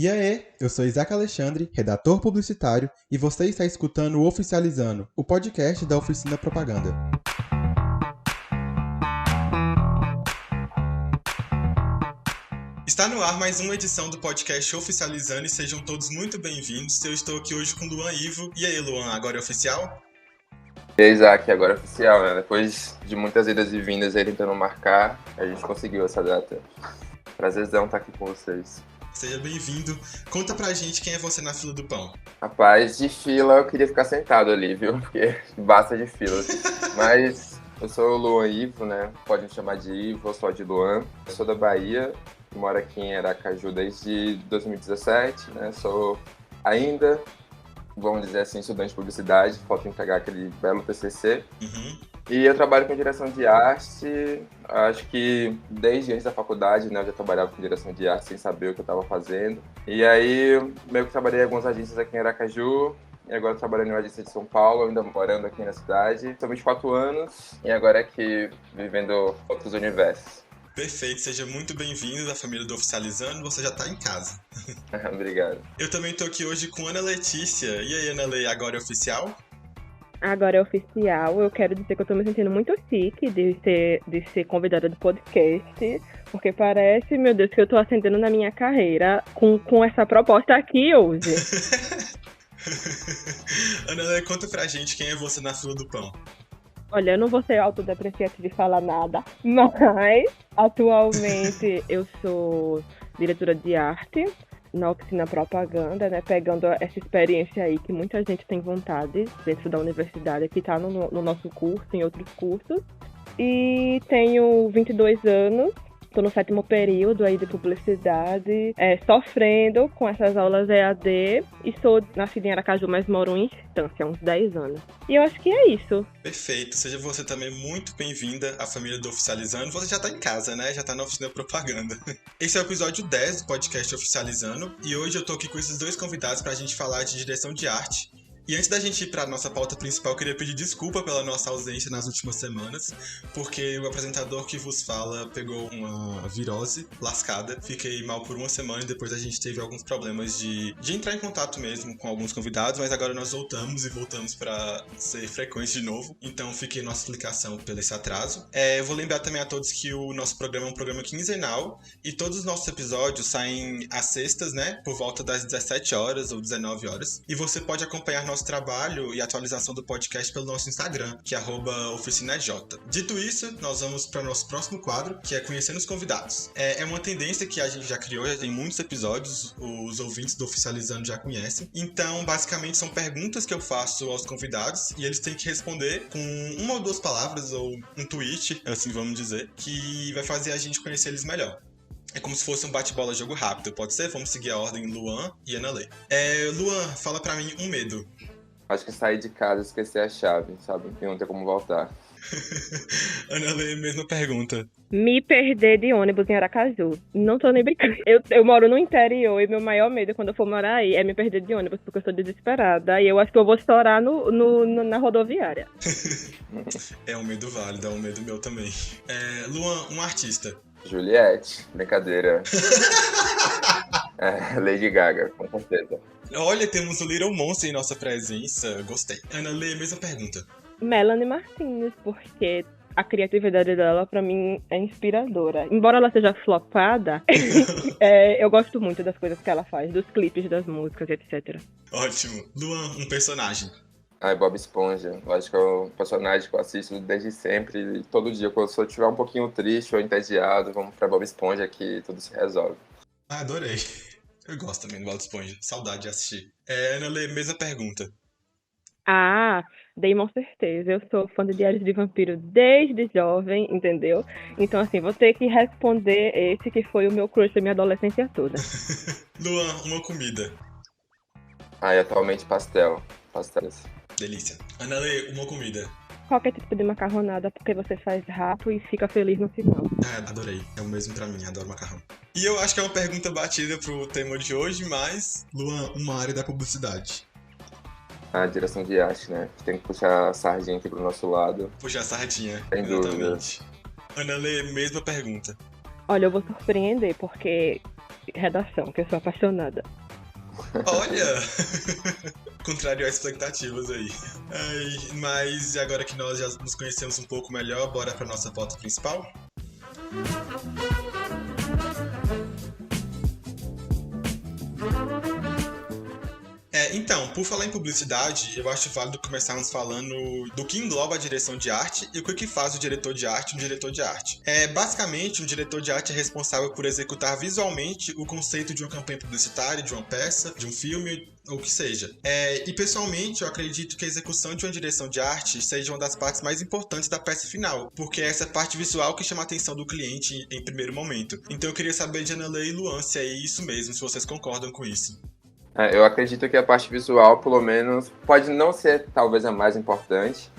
E aí, eu sou Isaac Alexandre, redator publicitário, e você está escutando o Oficializando, o podcast da Oficina Propaganda. Está no ar mais uma edição do podcast Oficializando e sejam todos muito bem-vindos. Eu estou aqui hoje com o Luan Ivo. E aí, Luan, agora é oficial? E aí, Isaac, agora é oficial, né? Depois de muitas idas e vindas aí tentando marcar, a gente conseguiu essa data. Prazerzão estar aqui com vocês. Seja bem-vindo. Conta pra gente quem é você na fila do pão. Rapaz, de fila eu queria ficar sentado ali, viu? Porque basta de fila. Mas eu sou o Luan Ivo, né? Pode me chamar de Ivo, eu sou de Luan. Eu sou da Bahia, moro aqui em Aracaju desde 2017, né? Sou ainda, vamos dizer assim, estudante de publicidade, falta entregar aquele belo TCC. E eu trabalho com direção de arte, acho que desde antes da faculdade, né, eu já trabalhava com direção de arte sem saber o que eu estava fazendo. E aí, meio que trabalhei em algumas agências aqui em Aracaju, e agora trabalhando em uma agência de São Paulo, ainda morando aqui na cidade. Sou 24 anos, e agora aqui vivendo outros universos. Perfeito, seja muito bem-vindo à família do Oficializando, você já tá em casa. Obrigado. Eu também tô aqui hoje com Ana Letícia. E aí, Ana Le, agora é oficial? Agora é oficial. Eu quero dizer que eu tô me sentindo muito chique de ser convidada do podcast, porque parece, meu Deus, que eu tô ascendendo na minha carreira com essa proposta aqui hoje. Ana Le, conta pra gente quem é você na fila do pão. Olha, eu não vou ser autodepreciante de falar nada, mas atualmente eu sou diretora de arte na Oficina Propaganda, né, pegando essa experiência aí que muita gente tem vontade dentro da universidade, que está no nosso curso, em outros cursos. E tenho 22 anos, estou no 7º período aí de publicidade, sofrendo com essas aulas EAD, e sou nascida em Aracaju, mas moro em Estância há uns 10 anos. E eu acho que é isso. Perfeito, seja você também muito bem-vinda à família do Oficializando. Você já tá em casa, né? Já tá na Oficina Propaganda. Esse é o episódio 10 do podcast Oficializando, e hoje eu tô aqui com esses dois convidados pra gente falar de direção de arte. E antes da gente ir pra nossa pauta principal, eu queria pedir desculpa pela nossa ausência nas últimas semanas, porque o apresentador que vos fala pegou uma virose lascada. Fiquei mal por uma semana e depois a gente teve alguns problemas de entrar em contato mesmo com alguns convidados, mas agora nós voltamos pra ser frequentes de novo. Então fiquei nossa explicação pelo esse atraso. Eu vou lembrar também a todos que o nosso programa é um programa quinzenal e todos os nossos episódios saem às sextas, né, por volta das 17 horas ou 19 horas. E você pode acompanhar nosso trabalho e atualização do podcast pelo nosso Instagram, que é @oficinaj. Dito isso, nós vamos para o nosso próximo quadro, que é Conhecendo os Convidados. É uma tendência que a gente já criou, já tem muitos episódios, os ouvintes do Oficializando já conhecem. Então, basicamente, são perguntas que eu faço aos convidados e eles têm que responder com uma ou duas palavras ou um tweet, assim vamos dizer, que vai fazer a gente conhecer eles melhor. É como se fosse um bate-bola jogo rápido, pode ser? Vamos seguir a ordem Luan e Ana Le. Luan, fala pra mim um medo. Acho que sair de casa e esquecer a chave, sabe? E não ter como voltar. Ana Le, mesma pergunta. Me perder de ônibus em Aracaju. Não tô nem brincando. Eu moro no interior e meu maior medo quando eu for morar aí é me perder de ônibus, porque eu sou desesperada. E eu acho que eu vou estourar na rodoviária. É um medo válido, é um medo meu também. Luan, um artista. Juliette, brincadeira. Lady Gaga, com certeza. Olha, temos o Little Monster em nossa presença. Gostei. Ana Le, mesma pergunta. Melanie Martinez, porque a criatividade dela, pra mim, é inspiradora. Embora ela seja flopada, eu gosto muito das coisas que ela faz, dos clipes, das músicas, etc. Ótimo. Luan, um personagem. Bob Esponja. Eu acho que é um personagem que eu assisto desde sempre. E todo dia, quando eu estiver um pouquinho triste ou entediado, vamos pra Bob Esponja que tudo se resolve. Adorei. Eu gosto também do Bob Esponja. Saudade de assistir. Ana Le, mesma pergunta. Damon, certeza. Eu sou fã de Diários de Vampiro desde jovem, entendeu? Então, assim, vou ter que responder esse que foi o meu crush da minha adolescência toda. Luan, uma comida. Atualmente pastel. Pastéis. Delícia. Ana Le, uma comida. Qualquer tipo de macarronada, porque você faz rápido e fica feliz no final. Adorei. É o mesmo pra mim, adoro macarrão. E eu acho que é uma pergunta batida pro tema de hoje, mas, Luan, uma área da publicidade. A direção de arte, né? Tem que puxar a sardinha aqui pro nosso lado. Puxar a sardinha. Sem exatamente. Ana Le, mesma pergunta. Olha, eu vou surpreender, porque redação, que eu sou apaixonada. Olha! Contrariou as expectativas aí. Ai, mas agora que nós já nos conhecemos um pouco melhor, bora pra nossa pauta principal? Então, por falar em publicidade, eu acho válido começarmos falando do que engloba a direção de arte e o que faz o diretor de arte um diretor de arte. Basicamente, um diretor de arte é responsável por executar visualmente o conceito de uma campanha publicitária, de uma peça, de um filme, ou o que seja. E pessoalmente, eu acredito que a execução de uma direção de arte seja uma das partes mais importantes da peça final, porque é essa parte visual que chama a atenção do cliente em primeiro momento. Então eu queria saber de Ana Lê e Luan se é isso mesmo, se vocês concordam com isso. Eu acredito que a parte visual, pelo menos, pode não ser talvez a mais importante,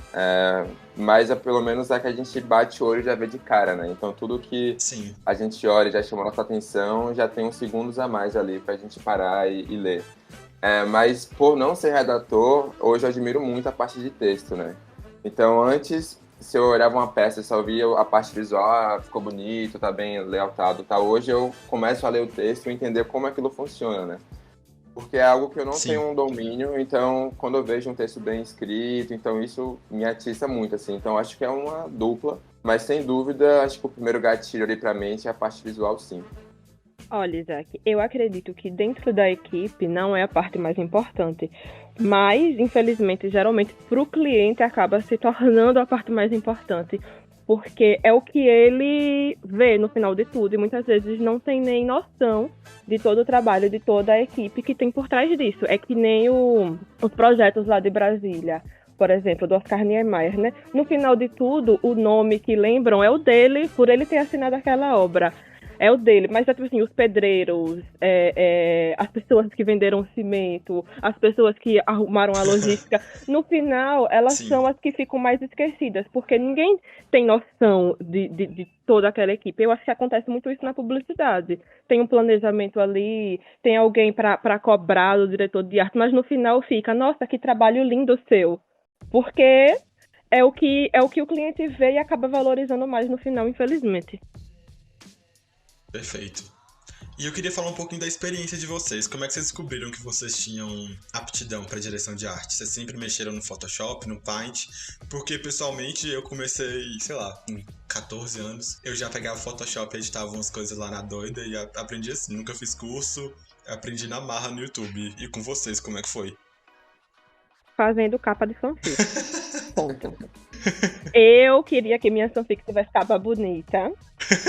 mas é pelo menos a que a gente bate o olho e já vê de cara, né? Então tudo que Sim. a gente olha e já chama nossa atenção, já tem uns segundos a mais ali pra gente parar e ler. Mas por não ser redator, hoje eu admiro muito a parte de texto, né? Então antes, se eu olhava uma peça e só via a parte visual, ficou bonito, tá bem layoutado, tá? Hoje eu começo a ler o texto e entender como aquilo funciona, né? Porque é algo que eu não tenho um domínio, então quando eu vejo um texto bem escrito, então isso me atiça muito, assim. Então acho que é uma dupla, mas sem dúvida, acho que o primeiro gatilho ali pra mente é a parte visual, sim. Olha, Isaac, eu acredito que dentro da equipe não é a parte mais importante, mas, infelizmente, geralmente, para o cliente acaba se tornando a parte mais importante, porque é o que ele vê no final de tudo, e muitas vezes não tem nem noção de todo o trabalho, de toda a equipe que tem por trás disso. É que nem os projetos lá de Brasília, por exemplo, do Oscar Niemeyer, né? No final de tudo, o nome que lembram é o dele, por ele ter assinado aquela obra. É o dele, mas é tipo assim, os pedreiros, as pessoas que venderam cimento, as pessoas que arrumaram a logística, no final, elas Sim. são as que ficam mais esquecidas, porque ninguém tem noção de toda aquela equipe. Eu acho que acontece muito isso na publicidade. Tem um planejamento ali, tem alguém para cobrar do diretor de arte, mas no final fica, nossa, que trabalho lindo seu. Porque é o que o cliente vê e acaba valorizando mais no final, infelizmente. Perfeito. E eu queria falar um pouquinho da experiência de vocês. Como é que vocês descobriram que vocês tinham aptidão para direção de arte? Vocês sempre mexeram no Photoshop, no Paint? Porque, pessoalmente, eu comecei, sei lá, com 14 anos. Eu já pegava Photoshop e editava umas coisas lá na doida e aprendi assim. Nunca fiz curso, aprendi na marra no YouTube. E com vocês, como é que foi? Fazendo capa de fanfic. Ponto. Eu queria que minha fanfic tivesse capa bonita,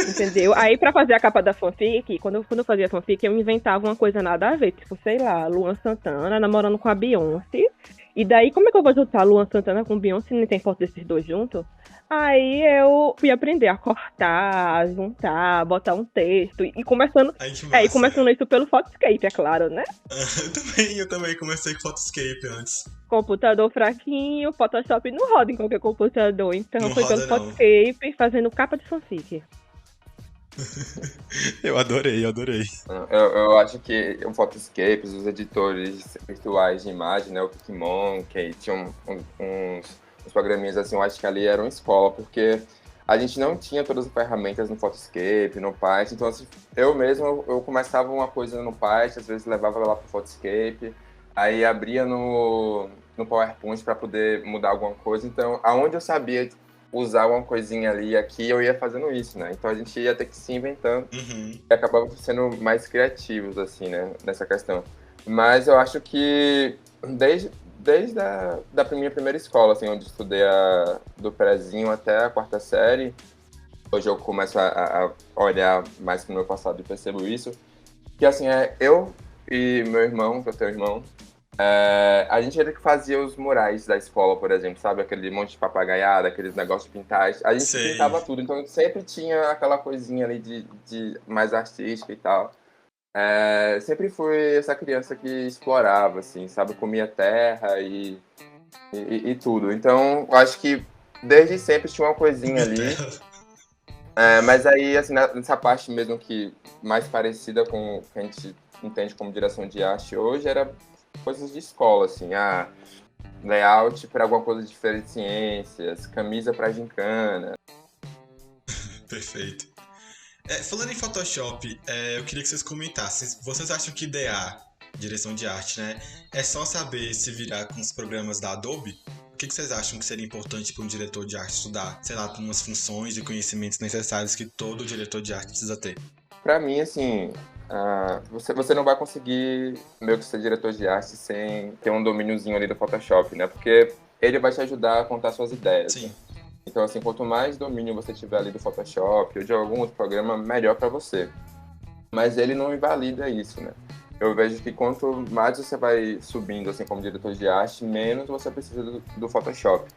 entendeu? Aí pra fazer a capa da fanfic, quando eu fazia fanfic, eu inventava uma coisa nada a ver, tipo, sei lá, Luan Santana namorando com a Beyoncé. E daí, como é que eu vou juntar Luan Santana com Beyoncé se não tem foto desses dois juntos? Aí eu fui aprender a cortar, juntar, botar um texto e começando. Ai, que massa. E começando isso pelo Photoscape, é claro, né? Eu também comecei com Photoscape antes. Computador fraquinho, Photoshop não roda em qualquer computador. Então Não foi pelo roda, não. Photoscape fazendo capa de fanfic. Eu adorei. Eu acho que o Photoscape, os editores virtuais de imagem, né, o Kikimon, que tinham uns programinhas assim, eu acho que ali era uma escola, porque a gente não tinha todas as ferramentas no Photoscape, no Paint, então assim, eu mesmo, eu começava uma coisa no Paint, às vezes levava lá pro Photoscape, aí abria no PowerPoint para poder mudar alguma coisa, então aonde eu sabia usar uma coisinha ali e aqui, eu ia fazendo isso, né? Então a gente ia ter que se inventando e acabava sendo mais criativos, assim, né? Nessa questão. Mas eu acho que desde da minha primeira escola, assim, onde estudei do prezinho até a quarta série, hoje eu começo a olhar mais pro meu passado e percebo isso, que assim, eu e meu irmão, que eu tenho um irmão, a gente era que fazia os murais da escola, por exemplo, sabe? Aquele monte de papagaiada, aqueles negócios de pintar. A gente Sei. pintava tudo, então sempre tinha aquela coisinha ali de mais artística e tal. Sempre fui essa criança que explorava, assim, sabe? Comia terra e tudo. Então, eu acho que desde sempre tinha uma coisinha ali. Mas aí, assim, nessa parte mesmo que mais parecida com o que a gente entende como direção de arte hoje, era coisas de escola, assim, layout para alguma coisa de feira de ciências, camisa para gincana. Perfeito. Falando em Photoshop, eu queria que vocês comentassem. Vocês acham que DA, direção de arte, né, é só saber se virar com os programas da Adobe? O que vocês acham que seria importante para um diretor de arte estudar? Sei lá, para umas funções e conhecimentos necessários que todo diretor de arte precisa ter? Pra mim, assim, você não vai conseguir meio que ser diretor de arte sem ter um domíniozinho ali do Photoshop, né? Porque ele vai te ajudar a contar suas ideias. Sim. Né? Então, assim, quanto mais domínio você tiver ali do Photoshop ou de algum outro programa, melhor pra você. Mas ele não invalida isso, né? Eu vejo que quanto mais você vai subindo, assim, como diretor de arte, menos você precisa do Photoshop.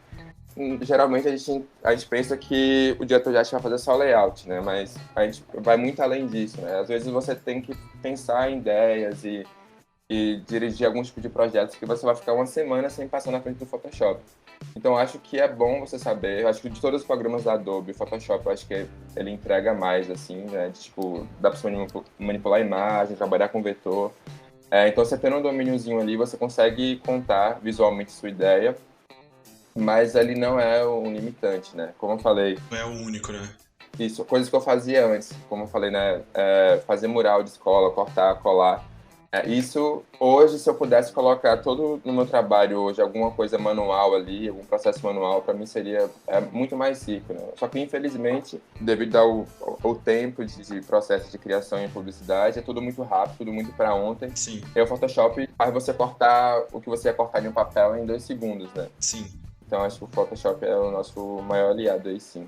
Geralmente a gente pensa que o diretor de arte vai fazer só layout, né? Mas a gente vai muito além disso, né? Às vezes você tem que pensar em ideias e dirigir algum tipo de projetos que você vai ficar uma semana sem passar na frente do Photoshop. Então, acho que é bom você saber. Eu acho que de todos os programas da Adobe, o Photoshop, eu acho que ele entrega mais, assim, né? Tipo, dá pra você manipular a imagem, trabalhar com vetor. Então, você tendo um domíniozinho ali, você consegue contar visualmente sua ideia, mas ele não é um limitante, né? Como eu falei, Não é o único, né? isso, coisas que eu fazia antes, como eu falei, né? Fazer mural de escola, cortar, colar. Isso, hoje, se eu pudesse colocar todo no meu trabalho hoje, alguma coisa manual ali, algum processo manual, para mim seria muito mais rico, né? Só que, infelizmente, devido ao tempo de processo de criação e publicidade, é tudo muito rápido, tudo muito para ontem. Sim. E o Photoshop faz você cortar o que você ia cortar em um papel em 2 segundos, né? Sim. Então, acho que o Photoshop é o nosso maior aliado aí, sim.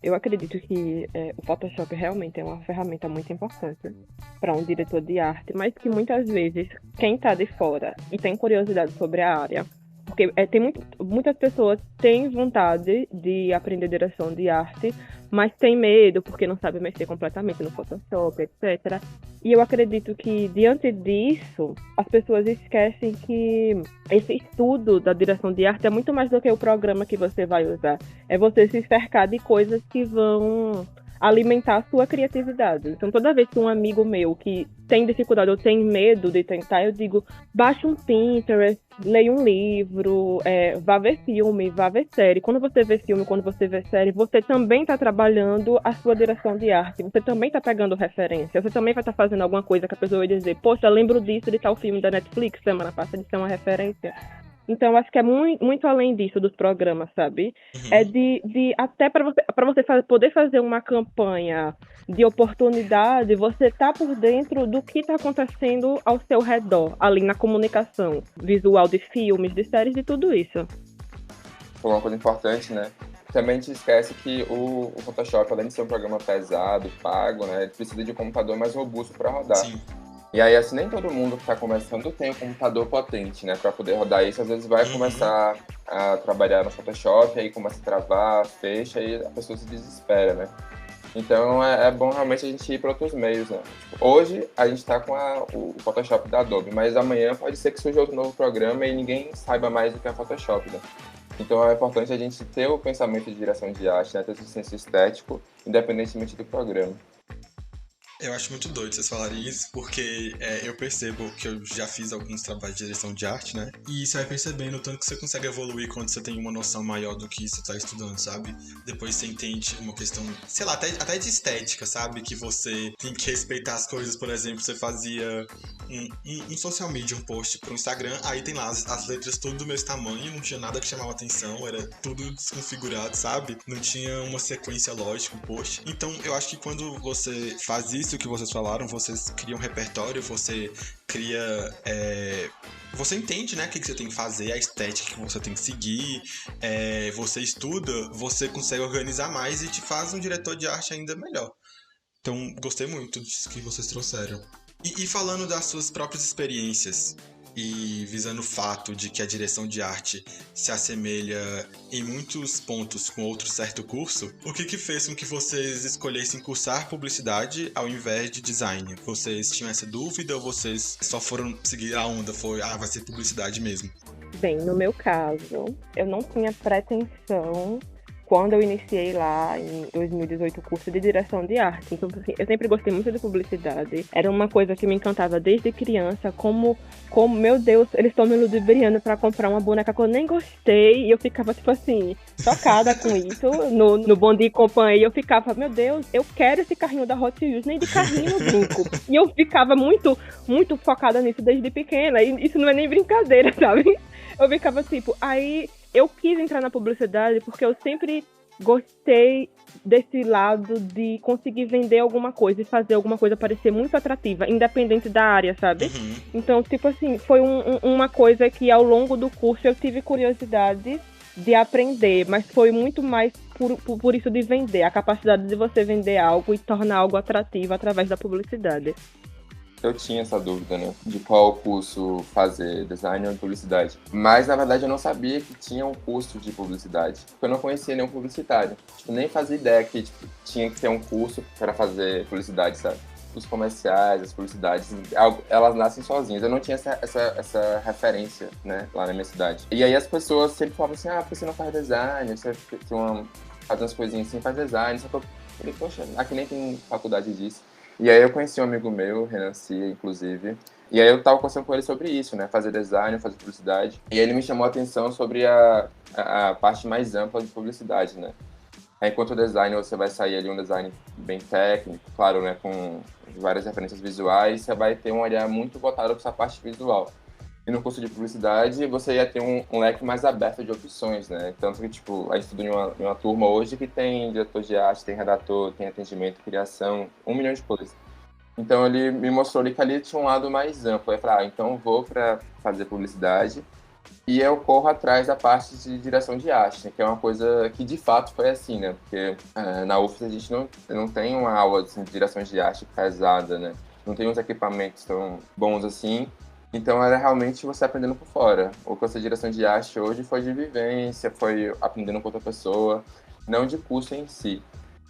Eu acredito que o Photoshop realmente é uma ferramenta muito importante para um diretor de arte, mas que muitas vezes quem está de fora e tem curiosidade sobre a área, porque muitas pessoas têm vontade de aprender direção de arte, mas tem medo porque não sabe mexer completamente no Photoshop, etc. E eu acredito que, diante disso, as pessoas esquecem que esse estudo da direção de arte é muito mais do que o programa que você vai usar. É você se cercar de coisas que vão alimentar a sua criatividade. Então, toda vez que um amigo meu que tem dificuldade ou tem medo de tentar, eu digo, baixa um Pinterest, leia um livro, vá ver filme, vá ver série. Quando você vê filme, quando você vê série, você também está trabalhando a sua direção de arte, você também está pegando referência, você também vai estar fazendo alguma coisa que a pessoa vai dizer, poxa, lembro disso de tal filme da Netflix, semana passada, de ser uma referência. Então, acho que é muito além disso dos programas, sabe? Uhum. É até para você poder fazer uma campanha de oportunidade, você tá por dentro do que está acontecendo ao seu redor, ali na comunicação visual de filmes, de séries, de tudo isso. Foi uma coisa importante, né? Também a gente esquece que o Photoshop, além de ser um programa pesado, pago, né? Ele precisa de um computador mais robusto para rodar. Sim. E aí, assim, nem todo mundo que está começando tem um computador potente, né, para poder rodar isso. Às vezes vai começar a trabalhar no Photoshop, aí começa a travar, fecha, e a pessoa se desespera, né? Então é bom realmente a gente ir para outros meios, né? Hoje a gente está com o Photoshop da Adobe, mas amanhã pode ser que surja outro novo programa e ninguém saiba mais do que é Photoshop, né? Então é importante a gente ter o pensamento de direção de arte, né, ter esse senso estético, independentemente do programa. Eu acho muito doido vocês falarem isso, porque eu percebo que eu já fiz alguns trabalhos de direção de arte, né? E você vai percebendo o tanto que você consegue evoluir quando você tem uma noção maior do que você tá estudando, sabe? Depois você entende uma questão, sei lá, até de estética, sabe? Que você tem que respeitar as coisas. Por exemplo, você fazia um social media, um post pro Instagram, aí tem lá as letras tudo do mesmo tamanho, não tinha nada que chamava atenção, era tudo desconfigurado, sabe? Não tinha uma sequência lógica, um post. Então, eu acho que quando você faz isso que vocês falaram, vocês criam um repertório, você cria... Você entende, né, o que você tem que fazer, a estética que você tem que seguir, você estuda, você consegue organizar mais e te faz um diretor de arte ainda melhor. Então, gostei muito disso que vocês trouxeram. E falando das suas próprias experiências, e visando o fato de que a direção de arte se assemelha em muitos pontos com outro certo curso, o que fez com que vocês escolhessem cursar publicidade ao invés de design? Vocês tinham essa dúvida ou vocês só foram seguir a onda? Vai ser publicidade mesmo? Bem, no meu caso, eu não tinha pretensão quando eu iniciei lá em 2018 o curso de direção de arte. Então, assim, eu sempre gostei muito de publicidade. Era uma coisa que me encantava desde criança, como meu Deus, eles estão me ludibriando pra comprar uma boneca que eu nem gostei. E eu ficava, tipo assim, chocada com isso. No Bom Dia e Companhia, eu ficava, meu Deus, eu quero esse carrinho da Hot Wheels, nem de carrinho eu brinco. E eu ficava muito, muito focada nisso desde pequena. E isso não é nem brincadeira, sabe? Eu ficava tipo, aí eu quis entrar na publicidade porque eu sempre gostei desse lado de conseguir vender alguma coisa e fazer alguma coisa parecer muito atrativa, independente da área, sabe? Uhum. Então, tipo assim, foi uma coisa que ao longo do curso eu tive curiosidade de aprender, mas foi muito mais por isso de vender, a capacidade de você vender algo e tornar algo atrativo através da publicidade. Eu tinha essa dúvida, né? De qual curso fazer, design ou publicidade. Mas, na verdade, eu não sabia que tinha um curso de publicidade. Porque eu não conhecia nenhum publicitário. Tipo, nem fazia ideia que tinha que ter um curso para fazer publicidade, sabe? Os comerciais, as publicidades, elas nascem sozinhas. Eu não tinha essa referência, né? Lá na minha cidade. E aí as pessoas sempre falavam assim, por que você não faz design? Você faz umas coisinhas assim, faz design. Só que eu falei, poxa, aqui nem tem faculdade disso. E aí eu conheci um amigo meu, Renan Cia, inclusive, e aí eu tava conversando com ele sobre isso, né, fazer design, fazer publicidade, e aí ele me chamou a atenção sobre a parte mais ampla de publicidade, né. Aí, enquanto design você vai sair ali um design bem técnico, claro, né, com várias referências visuais, você vai ter um olhar muito voltado para essa parte visual. E no curso de publicidade, você ia ter um leque mais aberto de opções, né? Tanto que, tipo, a gente estuda em uma turma hoje que tem diretor de arte, tem redator, tem atendimento, criação, 1 milhão de coisas. Então, ele me mostrou ali que ali tinha um lado mais amplo. Aí eu falei, então eu vou para fazer publicidade e eu corro atrás da parte de direção de arte, né? Que é uma coisa que, de fato, foi assim, né? Porque na UFS a gente não tem uma aula assim, de direção de arte pesada, né? Não tem uns equipamentos tão bons assim. Então era realmente você aprendendo por fora. O curso de direção de arte hoje foi de vivência, foi aprendendo com outra pessoa, não de curso em si.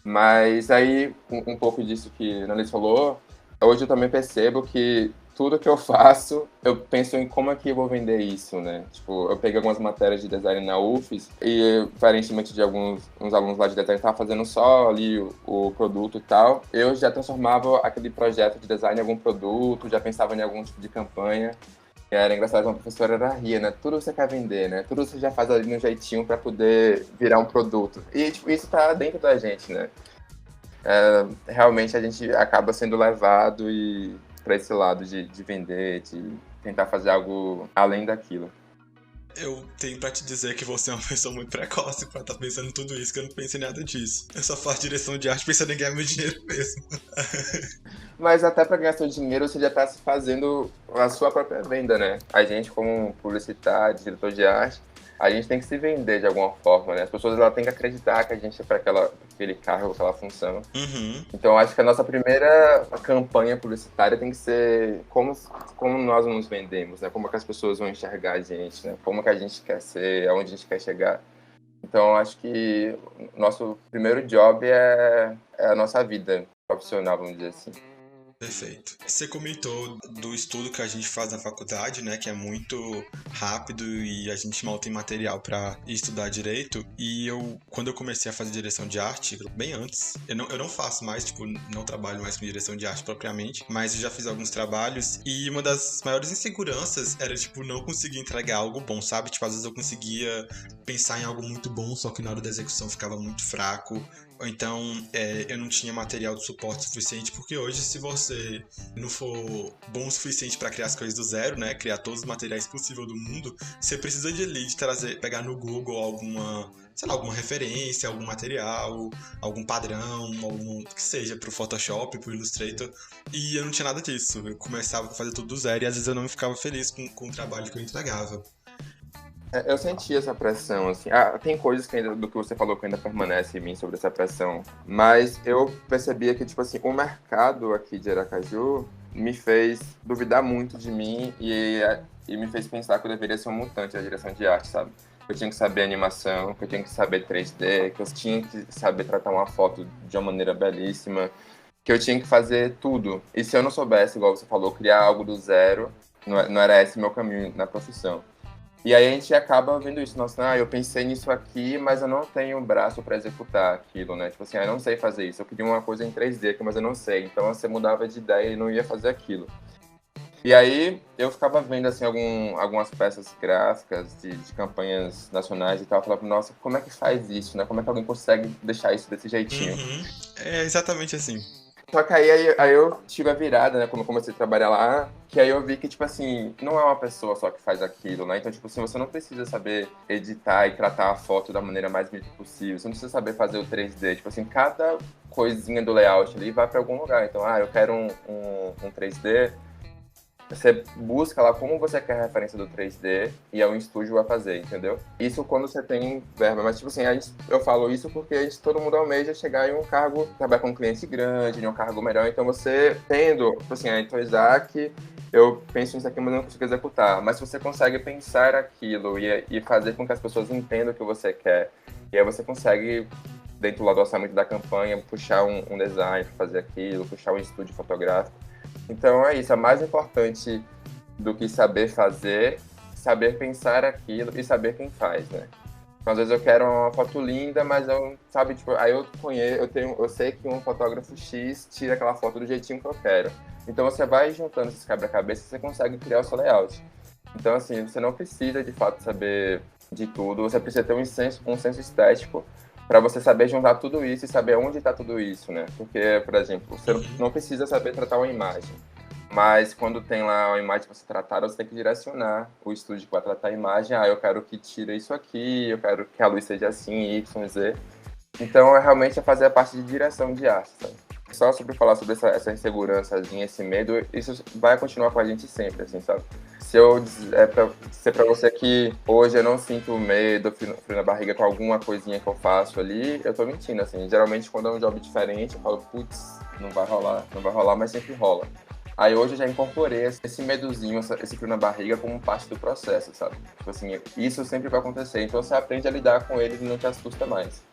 Mas aí, um pouco disso que a Annalise falou, hoje eu também percebo que tudo que eu faço, eu penso em como é que eu vou vender isso, né? Tipo, eu peguei algumas matérias de design na UFES e, diferentemente de uns alunos lá de design que estavam fazendo só ali o produto e tal, eu já transformava aquele projeto de design em algum produto, já pensava em algum tipo de campanha. E era engraçado que uma professora era ria, né? Tudo você quer vender, né? Tudo você já faz ali no jeitinho para poder virar um produto. E tipo, isso tá dentro da gente, né? Realmente a gente acaba sendo levado para esse lado de vender, de tentar fazer algo além daquilo. Eu tenho pra te dizer que você é uma pessoa muito precoce pra estar pensando em tudo isso, que eu não pensei em nada disso. Eu só faço direção de arte pensando em ganhar meu dinheiro mesmo. Mas até para ganhar seu dinheiro, você já está fazendo a sua própria venda, né? A gente, como publicitário, diretor de arte, a gente tem que se vender de alguma forma, né? As pessoas têm que acreditar que a gente é para aquele cargo, aquela função. Uhum. Então, acho que a nossa primeira campanha publicitária tem que ser como nós nos vendemos, né? Como é que as pessoas vão enxergar a gente, né? Como é que a gente quer ser, aonde a gente quer chegar. Então, acho que nosso primeiro job é a nossa vida profissional, vamos dizer assim. Perfeito. Você comentou do estudo que a gente faz na faculdade, né, que é muito rápido e a gente mal tem material para estudar direito. E quando eu comecei a fazer direção de arte, bem antes, eu não faço mais, tipo, não trabalho mais com direção de arte propriamente, mas eu já fiz alguns trabalhos e uma das maiores inseguranças era, tipo, não conseguir entregar algo bom, sabe? Tipo, às vezes eu conseguia pensar em algo muito bom, só que na hora da execução ficava muito fraco. Ou então eu não tinha material de suporte suficiente, porque hoje, se você não for bom o suficiente para criar as coisas do zero, né, criar todos os materiais possíveis do mundo, você precisa de pegar no Google alguma referência, algum material, algum padrão, algum que seja pro Photoshop, pro Illustrator, e eu não tinha nada disso. Eu começava a fazer tudo do zero e às vezes eu não ficava feliz com o trabalho que eu entregava. Eu senti essa pressão, assim. Tem coisas do que você falou que ainda permanece em mim sobre essa pressão, mas eu percebia que, tipo assim, o mercado aqui de Aracaju me fez duvidar muito de mim e me fez pensar que eu deveria ser um mutante da direção de arte, sabe? Que eu tinha que saber animação, que eu tinha que saber 3D, que eu tinha que saber tratar uma foto de uma maneira belíssima, que eu tinha que fazer tudo. E se eu não soubesse, igual você falou, criar algo do zero, não era esse meu caminho na profissão. E aí a gente acaba vendo isso, nossa, eu pensei nisso aqui, mas eu não tenho braço para executar aquilo, né? Tipo assim, eu não sei fazer isso, eu queria uma coisa em 3D aqui, mas eu não sei. Então você mudava de ideia e não ia fazer aquilo. E aí eu ficava vendo assim algumas peças gráficas de campanhas nacionais e tal, eu falava, nossa, como é que faz isso, né? Como é que alguém consegue deixar isso desse jeitinho? Uhum. É exatamente assim. Só que aí eu tive a virada, né, quando eu comecei a trabalhar lá, que aí eu vi que, tipo assim, não é uma pessoa só que faz aquilo, né? Então, tipo assim, você não precisa saber editar e tratar a foto da maneira mais bonita possível, você não precisa saber fazer o 3D, tipo assim, cada coisinha do layout ali vai pra algum lugar. Então, eu quero um 3D, você busca lá como você quer a referência do 3D e aí o estúdio vai fazer, entendeu? Isso quando você tem verba, mas tipo assim, eu falo isso porque todo mundo almeja chegar em um cargo, trabalhar com um cliente grande, em um cargo melhor, então você tendo, tipo assim, então Isaac, eu penso nisso aqui, mas não consigo executar, mas se você consegue pensar aquilo e fazer com que as pessoas entendam o que você quer, e aí você consegue, dentro lá do orçamento da campanha, puxar um design para fazer aquilo, puxar um estúdio fotográfico. Então é isso, é mais importante do que saber fazer, saber pensar aquilo e saber quem faz, né? Então, às vezes eu quero uma foto linda, mas eu, sabe, tipo, aí eu sei que um fotógrafo X tira aquela foto do jeitinho que eu quero. Então você vai juntando esses quebra-cabeças e você consegue criar o seu layout. Então, assim, você não precisa de fato saber de tudo, você precisa ter um senso estético para você saber juntar tudo isso e saber onde está tudo isso, né? Porque, por exemplo, você não precisa saber tratar uma imagem, mas quando tem lá uma imagem para ser tratada, você tem que direcionar o estúdio para tratar a imagem. Eu quero que tire isso aqui, eu quero que a luz seja assim, Y, Z. Então, realmente fazer a parte de direção de arte, sabe? Só sobre falar sobre essa insegurançazinha, esse medo, isso vai continuar com a gente sempre, assim, sabe? Se eu dizer pra você que hoje eu não sinto medo, frio na barriga com alguma coisinha que eu faço ali, eu tô mentindo, assim. Geralmente, quando é um job diferente, eu falo, putz, não vai rolar, mas sempre rola. Aí hoje eu já incorporei esse medozinho, esse frio na barriga como parte do processo, sabe? Tipo assim, isso sempre vai acontecer, então você aprende a lidar com ele e não te assusta mais.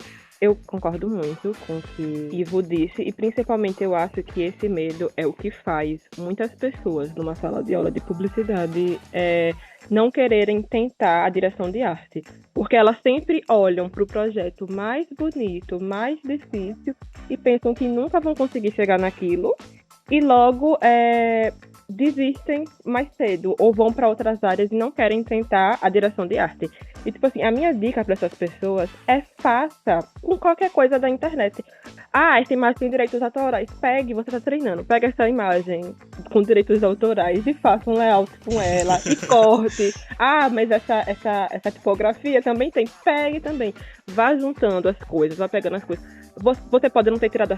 Eu concordo muito com o que Ivo disse e principalmente eu acho que esse medo é o que faz muitas pessoas numa sala de aula de publicidade não quererem tentar a direção de arte, porque elas sempre olham para o projeto mais bonito, mais difícil e pensam que nunca vão conseguir chegar naquilo e logo desistem mais cedo ou vão para outras áreas e não querem tentar a direção de arte. E, tipo assim, a minha dica para essas pessoas é faça com qualquer coisa da internet. Essa imagem tem direitos autorais. Você tá treinando, pega essa imagem com direitos autorais e faça um layout com ela e corte. Mas essa tipografia também tem. Pegue também. Vá juntando as coisas, vá pegando as coisas. Você pode não ter tirado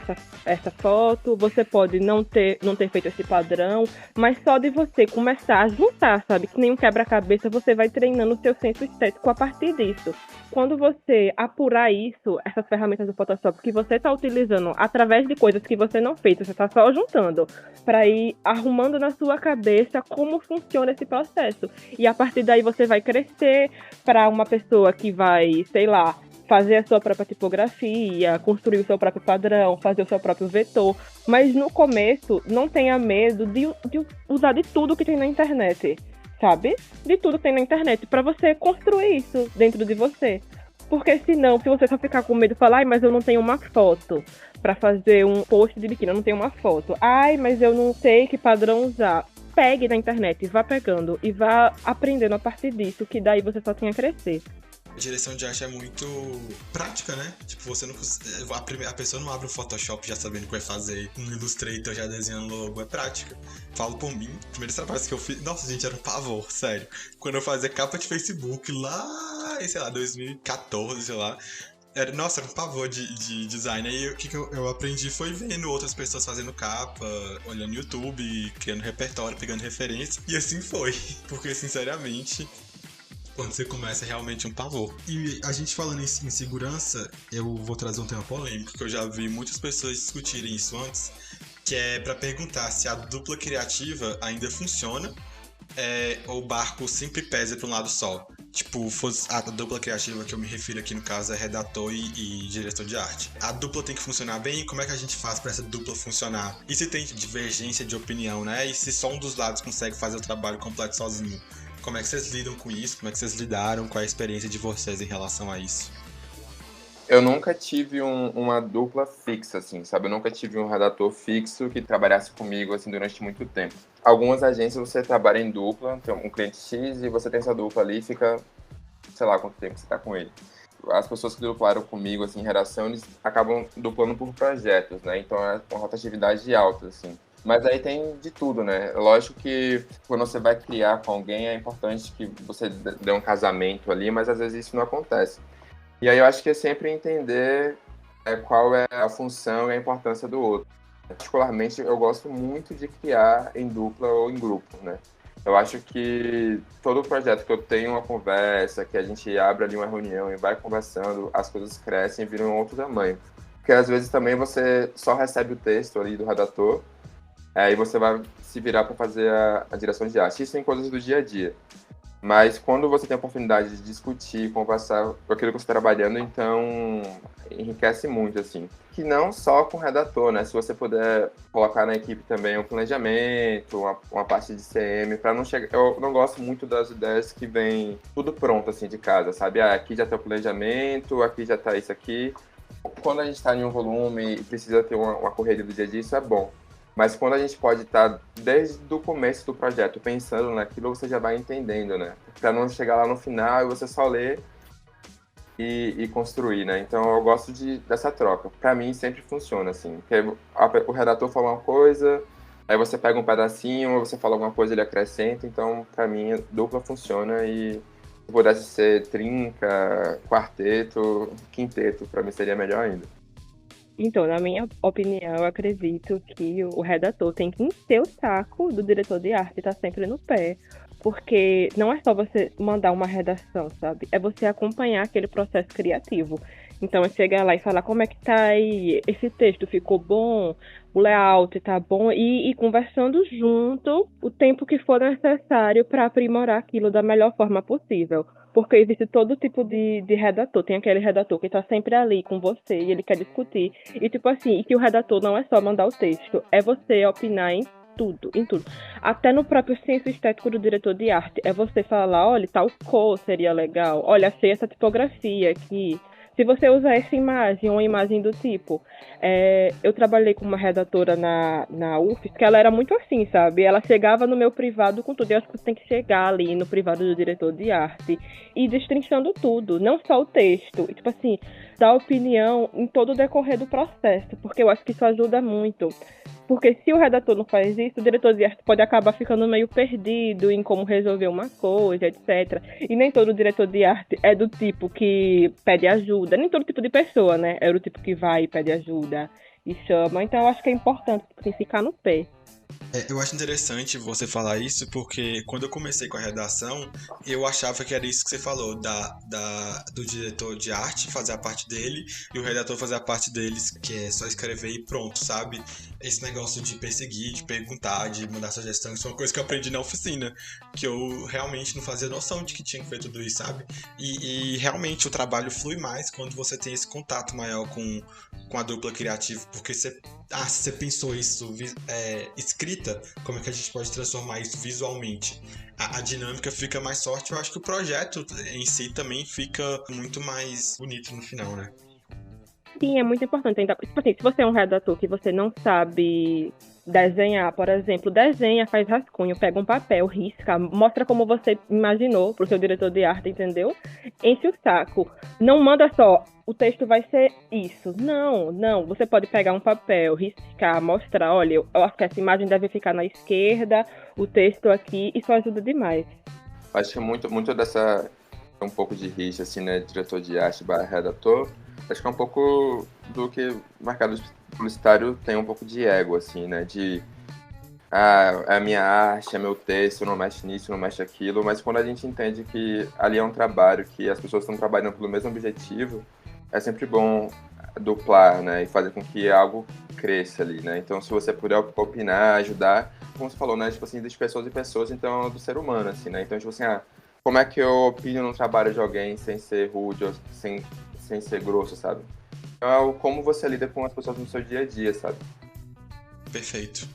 essa foto, você pode não ter feito esse padrão, mas só de você começar a juntar, sabe? Que nem um quebra-cabeça, você vai treinando o seu senso estético a partir disso. Quando você apurar isso, essas ferramentas do Photoshop que você está utilizando através de coisas que você não fez, você está só juntando, para ir arrumando na sua cabeça como funciona esse processo. E a partir daí você vai crescer para uma pessoa que vai, sei lá, fazer a sua própria tipografia, construir o seu próprio padrão, fazer o seu próprio vetor. Mas no começo, não tenha medo de usar de tudo que tem na internet, sabe? De tudo que tem na internet, para você construir isso dentro de você. Porque senão, se você só ficar com medo e falar, mas eu não tenho uma foto para fazer um post de biquíni, eu não tenho uma foto. Mas eu não sei que padrão usar. Pegue na internet, vá pegando e vá aprendendo a partir disso, que daí você só tem a crescer. A direção de arte é muito prática, né? Tipo, você não a pessoa não abre um Photoshop já sabendo o que vai fazer, um Illustrator já desenhando logo, é prática. Falo por mim, primeiros trabalhos que eu fiz, nossa, gente, era um pavor, sério. Quando eu fazia capa de Facebook lá, sei lá, 2014, sei lá, era um pavor de design. Aí o que eu aprendi foi vendo outras pessoas fazendo capa, olhando no YouTube, criando repertório, pegando referência, e assim foi. Porque, sinceramente, quando você começa, é realmente um pavor. E a gente falando em segurança, eu vou trazer um tema polêmico, que eu já vi muitas pessoas discutirem isso antes, que é pra perguntar se a dupla criativa ainda funciona, ou o barco sempre pesa pra um lado só. Tipo, a dupla criativa que eu me refiro aqui no caso é redator e diretor de arte. A dupla tem que funcionar bem, como é que a gente faz pra essa dupla funcionar? E se tem divergência de opinião, né? E se só um dos lados consegue fazer o trabalho completo sozinho? Como é que vocês lidam com isso? Como é que vocês lidaram? Qual é a experiência de vocês em relação a isso? Eu nunca tive uma dupla fixa, assim, sabe? Eu nunca tive um redator fixo que trabalhasse comigo, assim, durante muito tempo. Algumas agências você trabalha em dupla, tem um cliente X e você tem essa dupla ali e fica, sei lá, quanto tempo você tá com ele. As pessoas que duplaram comigo, assim, em redação, eles acabam duplando por projetos, né? Então é uma rotatividade alta, assim. Mas aí tem de tudo, né? Lógico que quando você vai criar com alguém, é importante que você dê um casamento ali, mas às vezes isso não acontece. E aí eu acho que é sempre entender qual é a função e a importância do outro. Particularmente, eu gosto muito de criar em dupla ou em grupo, né? Eu acho que todo projeto que eu tenho uma conversa, que a gente abre ali uma reunião e vai conversando, as coisas crescem e viram um outro tamanho. Porque às vezes também você só recebe o texto ali do redator, aí você vai se virar para fazer a direção de arte. Isso tem coisas do dia a dia. Mas quando você tem a oportunidade de discutir, conversar com aquilo que você está trabalhando, então enriquece muito, assim. Que não só com o redator, né? Se você puder colocar na equipe também um planejamento, uma parte de CM, para não chegar... Eu não gosto muito das ideias que vem tudo pronto, assim, de casa, sabe? Ah, aqui já está o planejamento, aqui já está isso aqui. Quando a gente está em um volume e precisa ter uma correria do dia a dia, isso é bom. Mas quando a gente pode estar desde o começo do projeto pensando naquilo, você já vai entendendo, né? Para não chegar lá no final e você só ler e construir, né? Então eu gosto dessa troca. Para mim sempre funciona assim. Porque o redator fala uma coisa, aí você pega um pedacinho, você fala alguma coisa, ele acrescenta. Então para mim dupla funciona e se pudesse ser trinca, quarteto, quinteto, para mim seria melhor ainda. Então, na minha opinião, eu acredito que o redator tem que encher o saco do diretor de arte e tá sempre no pé. Porque não é só você mandar uma redação, sabe? É você acompanhar aquele processo criativo. Então, é chegar lá e falar como é que tá aí, esse texto ficou bom, o layout tá bom, e conversando junto o tempo que for necessário para aprimorar aquilo da melhor forma possível. Porque existe todo tipo de redator. Tem aquele redator que tá sempre ali com você e ele quer discutir. E tipo assim, e que o redator não é só mandar o texto, é você opinar em tudo, em tudo. Até no próprio senso estético do diretor de arte. É você falar, olha, tal cor seria legal. Olha, achei essa tipografia aqui. Se você usar essa imagem, uma imagem do tipo... eu trabalhei com uma redatora na UFES, que ela era muito assim, sabe? Ela chegava no meu privado com tudo. Eu acho que você tem que chegar ali no privado do diretor de arte e destrinchando tudo, não só o texto. E, tipo assim, dar opinião em todo o decorrer do processo, porque eu acho que isso ajuda muito. Porque se o redator não faz isso, o diretor de arte pode acabar ficando meio perdido em como resolver uma coisa, etc. E nem todo diretor de arte é do tipo que pede ajuda. Nem todo tipo de pessoa, né? É do tipo que vai e pede ajuda e chama. Então eu acho que é importante assim, ficar no pé. Eu acho interessante você falar isso, porque quando eu comecei com a redação, eu achava que era isso que você falou, do diretor de arte fazer a parte dele e o redator fazer a parte deles, que é só escrever e pronto, sabe? Esse negócio de perseguir, de perguntar, de mandar sugestão, isso é uma coisa que eu aprendi na oficina, que eu realmente não fazia noção de que tinha que ver tudo isso, sabe? E realmente o trabalho flui mais quando você tem esse contato maior com a dupla criativa, porque se você pensou isso escrita, como é que a gente pode transformar isso visualmente? A dinâmica fica mais forte, eu acho que o projeto em si também fica muito mais bonito no final, né? Sim, é muito importante. Ainda, tipo assim, se você é um redator que você não sabe desenhar, por exemplo, desenha, faz rascunho, pega um papel, risca, mostra como você imaginou pro seu diretor de arte, entendeu? Enche o saco. Não manda só, o texto vai ser isso. Não, não. Você pode pegar um papel, riscar, mostrar, olha, eu acho que essa imagem deve ficar na esquerda, o texto aqui, isso ajuda demais. Acho que muito dessa... um pouco de rixa, assim, né? Diretor de arte / redator. Acho que é um pouco do que o mercado publicitário tem um pouco de ego, assim, né? É a minha arte, é meu texto, não mexe nisso, não mexe aquilo. Mas quando a gente entende que ali é um trabalho, que as pessoas estão trabalhando pelo mesmo objetivo, é sempre bom duplar, né? E fazer com que algo cresça ali, né? Então, se você puder opinar, ajudar, como você falou, né? Tipo assim, de pessoas e pessoas, então, do ser humano, assim, né? Então, tipo assim, como é que eu opino no trabalho de alguém sem ser rude ou sem ser grosso, sabe? Então, como você lida com as pessoas no seu dia a dia, sabe? Perfeito.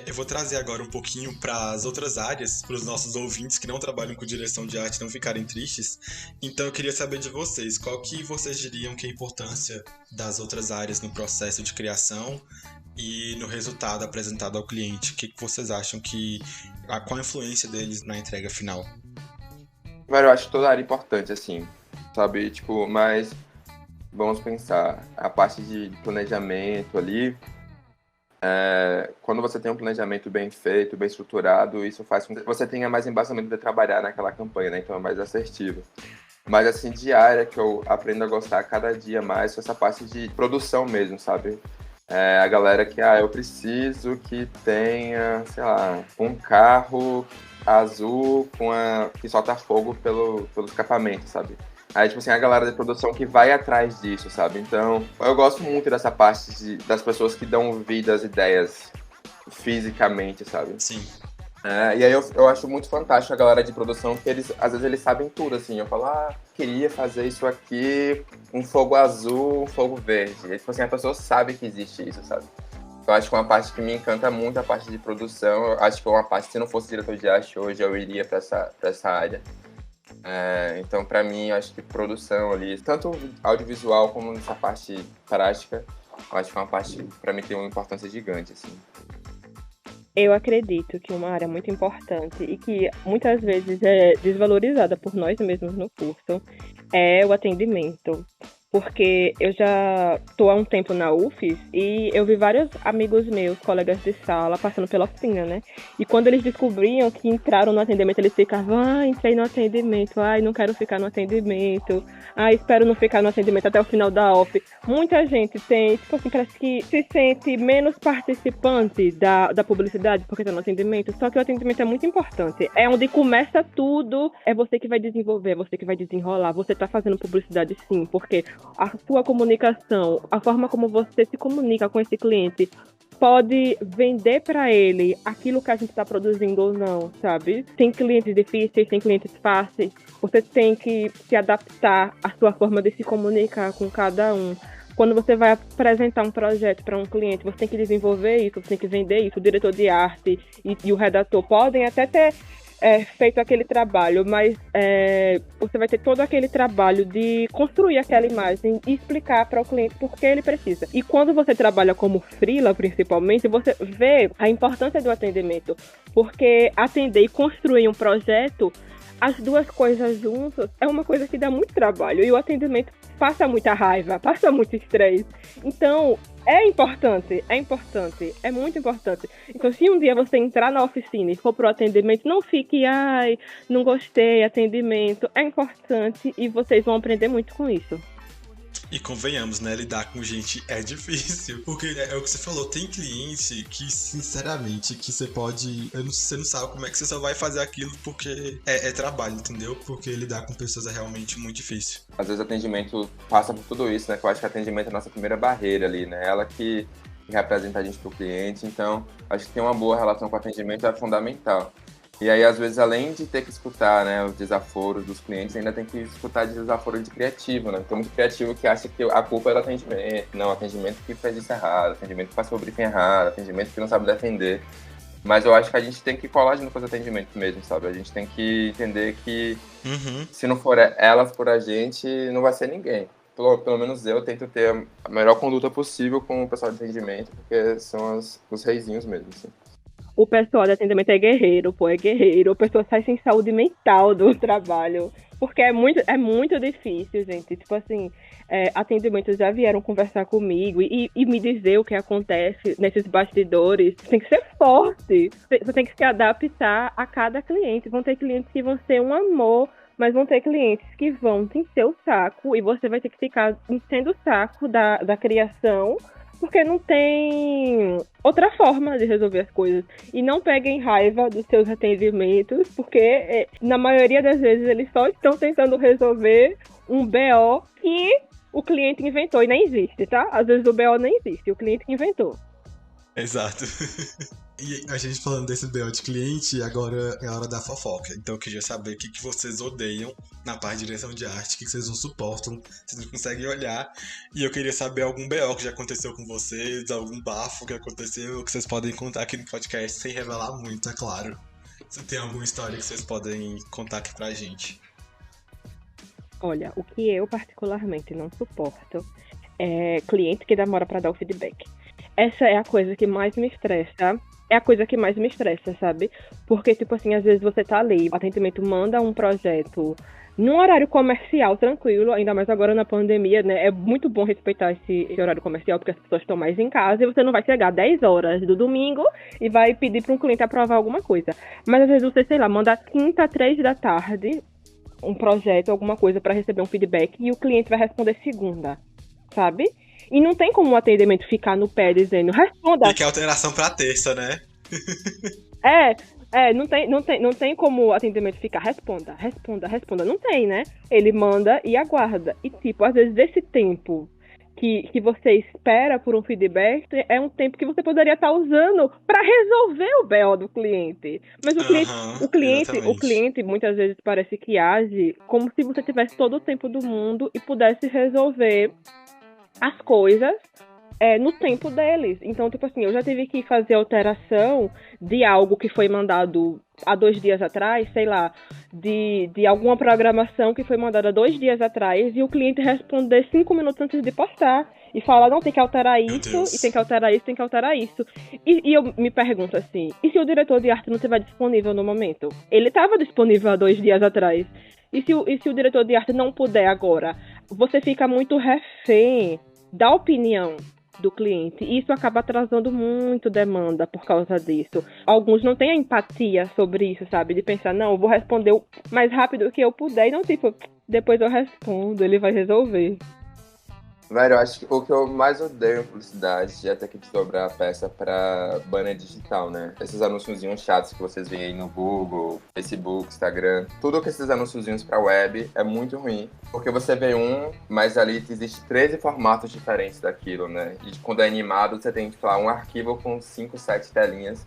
Eu vou trazer agora um pouquinho para as outras áreas, para os nossos ouvintes que não trabalham com direção de arte não ficarem tristes. Então eu queria saber de vocês, qual que vocês diriam que é a importância das outras áreas no processo de criação e no resultado apresentado ao cliente? O que vocês acham qual a influência deles na entrega final? Velho, eu acho toda área importante, assim, sabe? Tipo, mas vamos pensar, a parte de planejamento ali, quando você tem um planejamento bem feito, bem estruturado, isso faz com que você tenha mais embasamento de trabalhar naquela campanha, né? Então é mais assertivo. Mas, assim, de área que eu aprendo a gostar cada dia mais, essa parte de produção mesmo, sabe? A galera que, eu preciso que tenha, sei lá, um carro azul que solta fogo pelo escapamento, sabe? Aí, tipo assim, a galera de produção que vai atrás disso, sabe? Então, eu gosto muito dessa parte das pessoas que dão vida às ideias fisicamente, sabe? Sim. E aí eu acho muito fantástico a galera de produção, que às vezes eles sabem tudo, assim. Eu falo, queria fazer isso aqui, um fogo azul, um fogo verde. E, tipo assim, a pessoa sabe que existe isso, sabe? Eu acho que é uma parte que me encanta muito, a parte de produção. Eu acho que é uma parte, se não fosse diretor de arte hoje, eu iria pra essa área. Então, pra mim, eu acho que produção ali, tanto audiovisual como nessa parte prática, eu acho que é uma parte que pra mim tem uma importância gigante, assim. Eu acredito que uma área muito importante e que muitas vezes é desvalorizada por nós mesmos no curso é o atendimento. Porque eu já estou há um tempo na UFES e eu vi vários amigos meus, colegas de sala, passando pela oficina, né? E quando eles descobriam que entraram no atendimento, eles ficavam, entrei no atendimento, não quero ficar no atendimento, espero não ficar no atendimento até o final da off. Muita gente tem, tipo assim, parece que se sente menos participante da publicidade porque está no atendimento, só que o atendimento é muito importante. É onde começa tudo, é você que vai desenvolver, é você que vai desenrolar, você está fazendo publicidade sim, porque a sua comunicação, a forma como você se comunica com esse cliente pode vender para ele aquilo que a gente está produzindo ou não, sabe? Tem clientes difíceis, tem clientes fáceis, você tem que se adaptar à sua forma de se comunicar com cada um. Quando você vai apresentar um projeto para um cliente, você tem que desenvolver isso, você tem que vender isso. O diretor de arte e o redator podem até ter feito aquele trabalho, mas você vai ter todo aquele trabalho de construir aquela imagem e explicar para o cliente por que ele precisa. E quando você trabalha como freela, principalmente, você vê a importância do atendimento, porque atender e construir um projeto, as duas coisas juntas, é uma coisa que dá muito trabalho, e o atendimento passa muita raiva, passa muito estresse. Então, é importante, é muito importante. Então, se um dia você entrar na oficina e for pro atendimento, não fique, não gostei, atendimento. É importante e vocês vão aprender muito com isso. E convenhamos, né? Lidar com gente é difícil. Porque é o que você falou, tem cliente que, sinceramente, que você pode... Você não sabe como é que você só vai fazer aquilo porque é trabalho, entendeu? Porque lidar com pessoas é realmente muito difícil. Às vezes o atendimento passa por tudo isso, né? Que eu acho que o atendimento é a nossa primeira barreira ali, né? Ela que representa a gente pro cliente. Então, acho que ter uma boa relação com o atendimento é fundamental. E aí, às vezes, além de ter que escutar, né, os desaforos dos clientes, ainda tem que escutar desaforo de criativo, né? Tem muito criativo que acha que a culpa é do atendimento. Não, atendimento que faz isso errado, atendimento que passou o briefing errado, atendimento que não sabe defender. Mas eu acho que a gente tem que colar junto com os atendimentos mesmo, sabe? A gente tem que entender que se não for elas por a gente, não vai ser ninguém. Pelo menos eu tento ter a melhor conduta possível com o pessoal de atendimento, porque são os reizinhos mesmo, assim. O pessoal de atendimento é guerreiro, é guerreiro. A pessoa sai sem saúde mental do trabalho. Porque é muito difícil, gente. Tipo assim, atendimentos já vieram conversar comigo e me dizer o que acontece nesses bastidores. Você tem que ser forte. Você tem que se adaptar a cada cliente. Vão ter clientes que vão ser um amor, mas vão ter clientes que vão te encher o saco e você vai ter que ficar enchendo o saco da criação, porque não tem outra forma de resolver as coisas. E não peguem raiva dos seus atendimentos, porque na maioria das vezes eles só estão tentando resolver um BO que o cliente inventou e nem existe, tá? Às vezes o BO nem existe, o cliente que inventou. Exato. E a gente falando desse BO de cliente, agora é a hora da fofoca. Então eu queria saber o que vocês odeiam na parte de direção de arte, o que vocês não suportam, vocês não conseguem olhar. E eu queria saber algum BO que já aconteceu com vocês, algum bafo que aconteceu, que vocês podem contar aqui no podcast, sem revelar muito, é claro. Se tem alguma história que vocês podem contar aqui pra gente. Olha, o que eu particularmente não suporto é cliente que demora pra dar o feedback. Essa é a coisa que mais me estressa. É a coisa que mais me estressa, sabe? Porque, tipo assim, às vezes você tá ali, o atendimento manda um projeto num horário comercial, tranquilo, ainda mais agora na pandemia, né? É muito bom respeitar esse horário comercial, porque as pessoas estão mais em casa e você não vai chegar 10 horas do domingo e vai pedir para um cliente aprovar alguma coisa. Mas às vezes você, sei lá, manda quinta, 3 da tarde, um projeto, alguma coisa para receber um feedback e o cliente vai responder segunda, sabe? E não tem como o atendimento ficar no pé dizendo, responda. E que é alteração pra terça, né? Não tem como o atendimento ficar, responda. Não tem, né? Ele manda e aguarda. E, tipo, às vezes esse tempo que você espera por um feedback é um tempo que você poderia estar usando para resolver o BO do cliente. Mas o cliente muitas vezes parece que age como se você tivesse todo o tempo do mundo e pudesse resolver as coisas no tempo deles. Então, tipo assim, eu já tive que fazer alteração de algo que foi mandado há 2 dias atrás, sei lá, de alguma programação que foi mandada 2 dias atrás e o cliente responder 5 minutos antes de postar e falar, não, tem que alterar isso, e tem que alterar isso, tem que alterar isso. E eu me pergunto assim, e se o diretor de arte não estiver disponível no momento? Ele estava disponível há 2 dias atrás. E se o diretor de arte não puder agora? Você fica muito refém da opinião do cliente. E isso acaba atrasando muito demanda por causa disso. Alguns não têm a empatia sobre isso, sabe? De pensar, não, eu vou responder o mais rápido que eu puder. E não, tipo, depois eu respondo, ele vai resolver. Velho, eu acho que o que eu mais odeio em publicidade é ter que desdobrar a peça pra banner digital, né? Esses anúnciozinhos chatos que vocês veem aí no Google, Facebook, Instagram. Tudo que esses anúnciozinhos pra web é muito ruim. Porque você vê mas ali existe 13 formatos diferentes daquilo, né? E quando é animado, você tem, tipo, um arquivo com 5, 7 telinhas.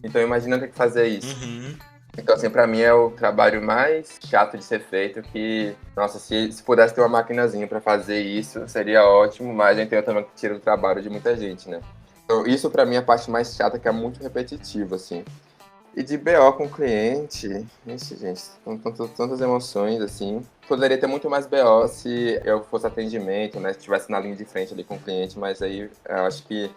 Então imagina ter que fazer isso. Uhum. Então, assim, pra mim é o trabalho mais chato de ser feito, que, nossa, se pudesse ter uma maquinazinha pra fazer isso, seria ótimo, mas a gente tem também que tira o trabalho de muita gente, né? Então, isso pra mim é a parte mais chata, que é muito repetitivo, assim. E de BO com o cliente, ixi, gente, são tantas emoções, assim. Poderia ter muito mais BO se eu fosse atendimento, né? Se estivesse na linha de frente ali com o cliente, mas aí eu acho que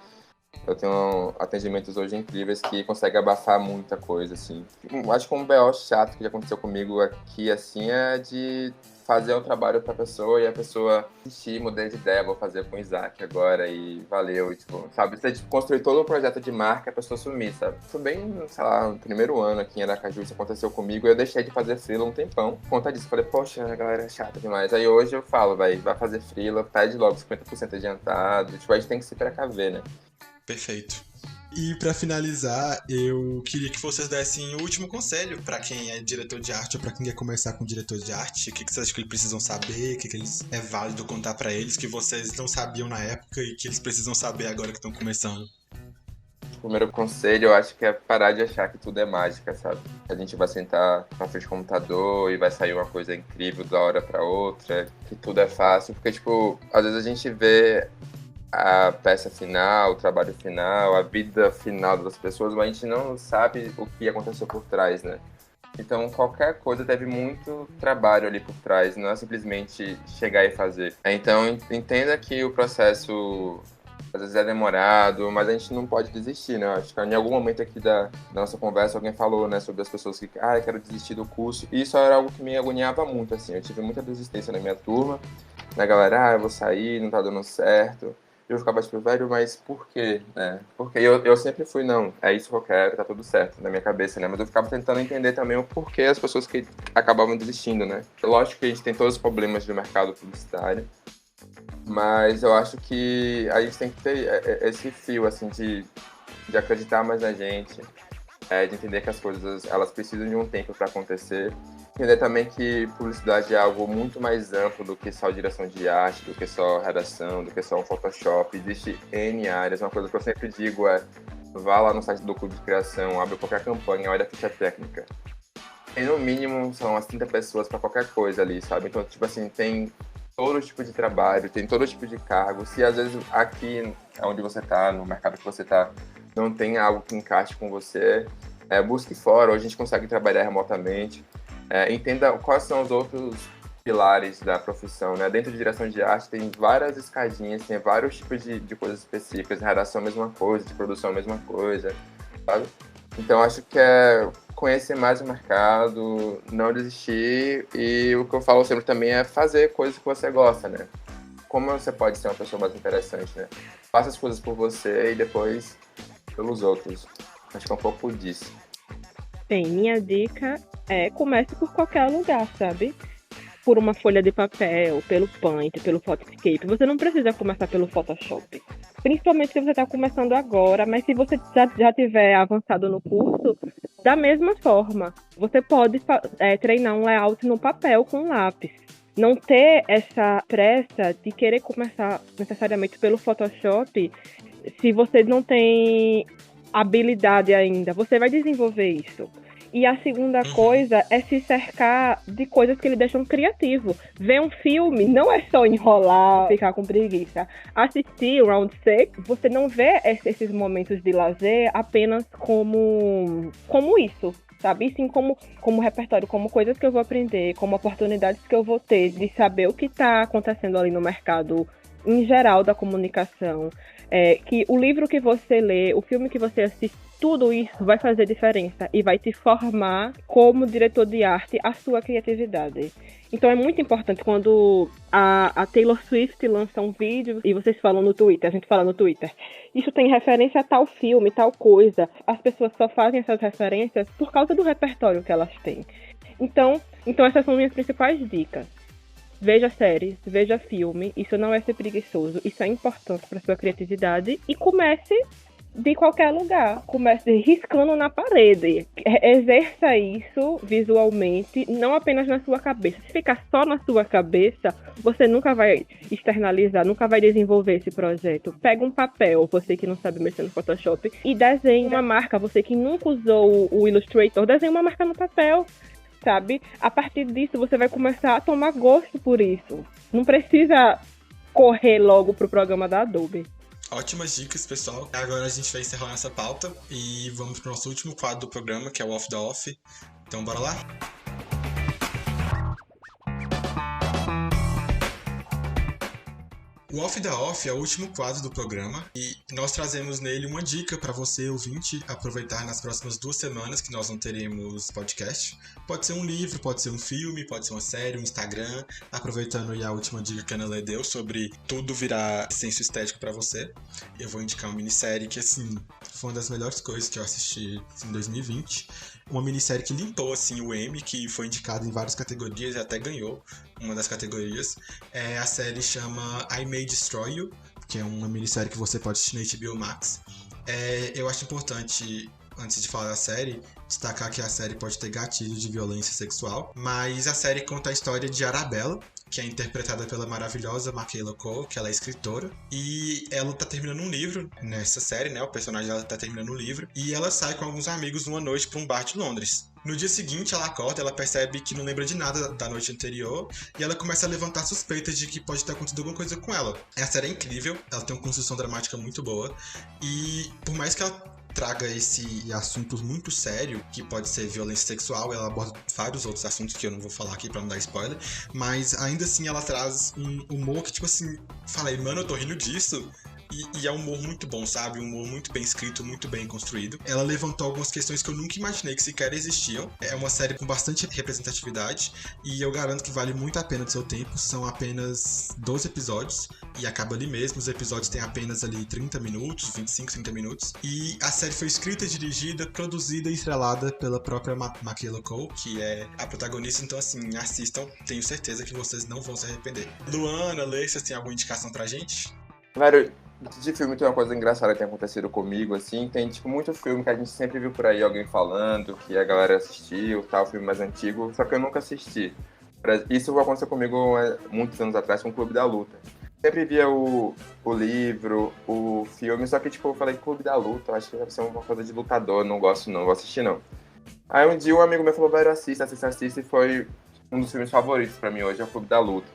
eu tenho atendimentos hoje incríveis que conseguem abafar muita coisa, assim. Acho que um BO chato que já aconteceu comigo aqui, assim, é de fazer um trabalho pra pessoa e a pessoa desistir, mudei de ideia, vou fazer com o Isaac agora e valeu, e, tipo, sabe? Você construir todo o projeto de marca e a pessoa sumir, sabe? Foi bem, sei lá, no primeiro ano aqui em Aracaju, isso aconteceu comigo e eu deixei de fazer freela um tempão. Por conta disso, falei, poxa, a galera é chata demais. Aí hoje eu falo, vai fazer freela, pede logo 50% adiantado, tipo, a gente tem que se precaver, né? Perfeito. E pra finalizar, eu queria que vocês dessem o último conselho pra quem é diretor de arte ou pra quem quer começar com diretor de arte. O que vocês acham que eles precisam saber, o que é válido contar pra eles, que vocês não sabiam na época e que eles precisam saber agora que estão começando. O primeiro conselho, eu acho que é parar de achar que tudo é mágica, sabe? A gente vai sentar na frente do computador e vai sair uma coisa incrível da hora pra outra, que tudo é fácil, porque, tipo, às vezes a gente vê a peça final, o trabalho final, a vida final das pessoas, mas a gente não sabe o que aconteceu por trás, né? Então, qualquer coisa teve muito trabalho ali por trás, não é simplesmente chegar e fazer. Então, entenda que o processo, às vezes, é demorado, mas a gente não pode desistir, né? Acho que em algum momento aqui da nossa conversa, alguém falou, né, sobre as pessoas que, eu quero desistir do curso. E isso era algo que me agoniava muito, assim. Eu tive muita desistência na minha turma, na galera, eu vou sair, não tá dando certo. Eu ficava tipo, velho, mas por quê, né? Porque eu sempre fui, não, é isso que eu quero, tá tudo certo na minha cabeça, né? Mas eu ficava tentando entender também o porquê as pessoas que acabavam desistindo, né? Lógico que a gente tem todos os problemas do mercado publicitário, mas eu acho que a gente tem que ter esse fio, assim, de acreditar mais na gente, de entender que as coisas elas precisam de um tempo para acontecer. Entender também que publicidade é algo muito mais amplo do que só direção de arte, do que só redação, do que só um Photoshop. Existe N áreas. Uma coisa que eu sempre digo é: vá lá no site do clube de criação, abre qualquer campanha, olha a ficha técnica. E no mínimo são umas 30 pessoas para qualquer coisa ali, sabe? Então, tipo assim, tem todo tipo de trabalho, tem todo tipo de cargo. Se às vezes aqui onde você está, no mercado que você está, não tem algo que encaixe com você, busque fora, ou a gente consegue trabalhar remotamente. Entenda quais são os outros pilares da profissão, né? Dentro de direção de arte tem várias escadinhas, tem vários tipos de coisas específicas, de redação a mesma coisa, de produção a mesma coisa, sabe? Então acho que é conhecer mais o mercado, não desistir, e o que eu falo sempre também é fazer coisas que você gosta, né? Como você pode ser uma pessoa mais interessante, né? Faça as coisas por você e depois pelos outros. Acho que é um pouco disso. Bem, minha dica é comece por qualquer lugar, sabe? Por uma folha de papel, pelo Paint, pelo Photoscape. Você não precisa começar pelo Photoshop. Principalmente se você está começando agora, mas se você já tiver avançado no curso, da mesma forma, você pode treinar um layout no papel com lápis. Não ter essa pressa de querer começar necessariamente pelo Photoshop se você não tem habilidade ainda. Você vai desenvolver isso. E a segunda coisa é se cercar de coisas que lhe deixam criativo. Ver um filme não é só enrolar, ficar com preguiça. Assistir Round 6, você não vê esses momentos de lazer apenas como isso, sabe? E sim como repertório, como coisas que eu vou aprender, como oportunidades que eu vou ter de saber o que está acontecendo ali no mercado em geral da comunicação. Que o livro que você lê, o filme que você assiste, tudo isso vai fazer diferença e vai te formar como diretor de arte a sua criatividade. Então é muito importante quando a Taylor Swift lança um vídeo e vocês falam no Twitter, a gente fala no Twitter, isso tem referência a tal filme, tal coisa. As pessoas só fazem essas referências por causa do repertório que elas têm. Então essas são minhas principais dicas. Veja séries, veja filme, isso não é ser preguiçoso, isso é importante para sua criatividade e comece de qualquer lugar, comece riscando na parede, exerça isso visualmente, não apenas na sua cabeça. Se ficar só na sua cabeça, você nunca vai externalizar, nunca vai desenvolver esse projeto. Pega um papel, você que não sabe mexer no Photoshop, e desenhe uma marca, você que nunca usou o Illustrator, desenhe uma marca no papel, sabe? A partir disso, você vai começar a tomar gosto por isso. Não precisa correr logo pro programa da Adobe. Ótimas dicas, pessoal. Agora a gente vai encerrar nossa pauta e vamos pro nosso último quadro do programa, que é o Off the Off. Então, bora lá? O Off the Off é o último quadro do programa e nós trazemos nele uma dica para você, ouvinte, aproveitar nas próximas 2 semanas que nós não teremos podcast. Pode ser um livro, pode ser um filme, pode ser uma série, um Instagram. Aproveitando aí a última dica que a Ana Lê deu sobre tudo virar senso estético para você, eu vou indicar uma minissérie que, assim, foi uma das melhores coisas que eu assisti em 2020. Uma minissérie que limpou, assim, o Emmy, que foi indicado em várias categorias e até ganhou uma das categorias. A série chama I May Destroy You, que é uma minissérie que você pode assistir na HBO Max. Eu acho importante, antes de falar da série, destacar que a série pode ter gatilho de violência sexual, mas a série conta a história de Arabella, que é interpretada pela maravilhosa Michaela Coel, que ela é escritora, e ela tá terminando um livro nessa série, né? O personagem dela tá terminando um livro, e ela sai com alguns amigos numa noite pra um bar de Londres. No dia seguinte, ela acorda, ela percebe que não lembra de nada da noite anterior, e ela começa a levantar suspeitas de que pode ter acontecido alguma coisa com ela. A série é incrível, ela tem uma construção dramática muito boa, e por mais que ela traga esse assunto muito sério, que pode ser violência sexual, ela aborda vários outros assuntos que eu não vou falar aqui pra não dar spoiler, mas ainda assim ela traz um humor que, tipo assim, falei, mano, eu tô rindo disso, e é um humor muito bom, sabe? Um humor muito bem escrito, muito bem construído. Ela levantou algumas questões que eu nunca imaginei que sequer existiam. É uma série com bastante representatividade e eu garanto que vale muito a pena do seu tempo. São apenas 12 episódios e acaba ali mesmo. Os episódios têm apenas ali 30 minutos, 25, 30 minutos. E a série foi escrita, dirigida, produzida e estrelada pela própria Michaela Coel, que é a protagonista. Então, assim, assistam. Tenho certeza que vocês não vão se arrepender. Luana, Lê, vocês têm alguma indicação pra gente? Velho, De filme tem uma coisa engraçada que tem acontecido comigo, assim, tem, tipo, muito filme que a gente sempre viu por aí alguém falando, que a galera assistiu, tal, filme mais antigo, só que eu nunca assisti. Isso aconteceu comigo muitos anos atrás com o Clube da Luta. Sempre via o livro, o filme, só que, tipo, eu falei, Clube da Luta, eu acho que deve ser uma coisa de lutador, não gosto não, vou assistir não. Aí um dia um amigo meu falou, velho, assista, e foi um dos filmes favoritos pra mim hoje, é o Clube da Luta.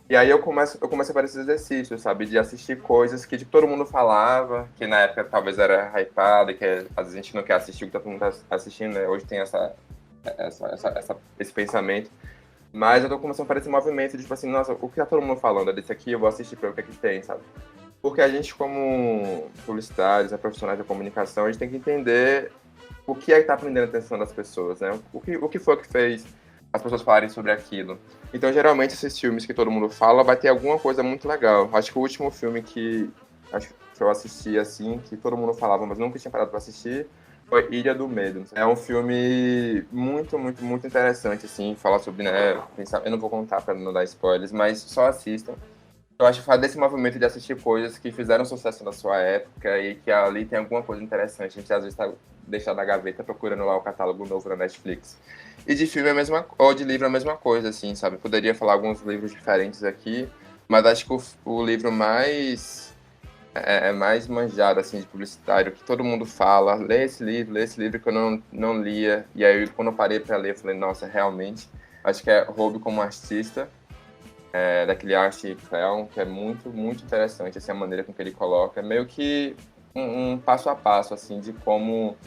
E aí eu comecei a fazer esses exercícios, sabe? De assistir coisas que tipo, todo mundo falava, que na época talvez era hypado, que às vezes a gente não quer assistir o que todo mundo tá assistindo, né? Hoje tem esse pensamento. Mas eu tô começando a fazer esse movimento de tipo assim, nossa, o que tá todo mundo falando desse aqui, eu vou assistir pra ver o que é que tem, sabe? Porque a gente, como publicitários, profissionais da comunicação, a gente tem que entender o que é que tá prendendo a atenção das pessoas, né? O que foi que fez as pessoas falarem sobre aquilo. Então, geralmente, esses filmes que todo mundo fala vai ter alguma coisa muito legal. Acho que o último filme que eu assisti, assim, que todo mundo falava, mas nunca tinha parado para assistir, foi Ilha do Medo. É um filme muito, muito, muito interessante, assim, falar sobre, né, eu não vou contar para não dar spoilers, mas só assistam. Eu acho que fazer esse movimento de assistir coisas que fizeram sucesso na sua época e que ali tem alguma coisa interessante. A gente às vezes está deixando na gaveta procurando lá o catálogo novo na Netflix. E de filme ou de livro é a mesma coisa, assim, sabe? Poderia falar alguns livros diferentes aqui, mas acho que o livro mais manjado, assim, de publicitário, que todo mundo fala, lê esse livro que eu não lia. E aí, quando eu parei para ler, eu falei, nossa, realmente, acho que é Roube como Artista, daquele Art Clown, que é muito, muito interessante, assim, a maneira com que ele coloca. É meio que um passo a passo, assim, de como...